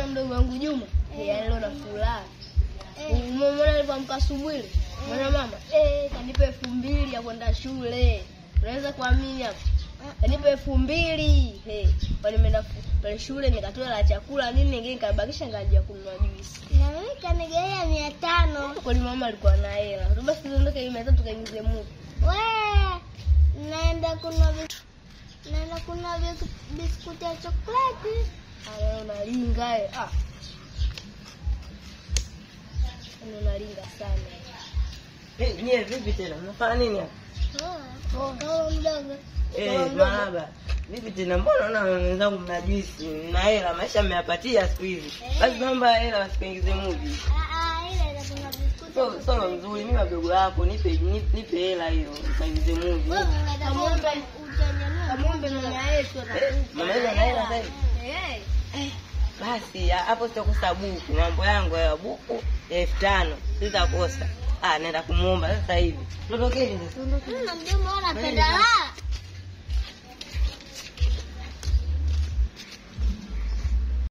Unaona mdogo wangu Juma? Leo na furaha. Umeona alipoamka asubuhi? Mwana mama, kanipa 2000 ya kwenda shule. Unaweza kuamini hapo? Kanipa 2000. Wale nimeenda pale shule nikatoa la chakula nini nyingine nikabakisha ngaja kununua juice. Na mimi kanigaia 500. Kwa nini mama alikuwa na hela? Basi tuondoke ile 300 tukaingize Mungu. Naenda kununua biskuti ya chokoleti. Unalinga unalinga sana. Nyie vipi tena? Mnafanya nini hapa? Kama mdogo. Baba. Vipi tena mbona unaona wenzangu mna juice na hela maisha mmeyapatia siku hizi. Basi mambo ya hela wasipengize movie. Ile ya kununua biskuti. Sio mzuri mimi wadogo wako nipe hela hiyo usipengize movie. Wewe unataka Kamombe mama yetu Mama yetu ana hela sasa. Basi hapo sitakosa buku, mambo yangu ya buku 5000 sitakosa. Naenda kumuomba sasa hivi. Ondokeni sasa. Mjomba anapenda la.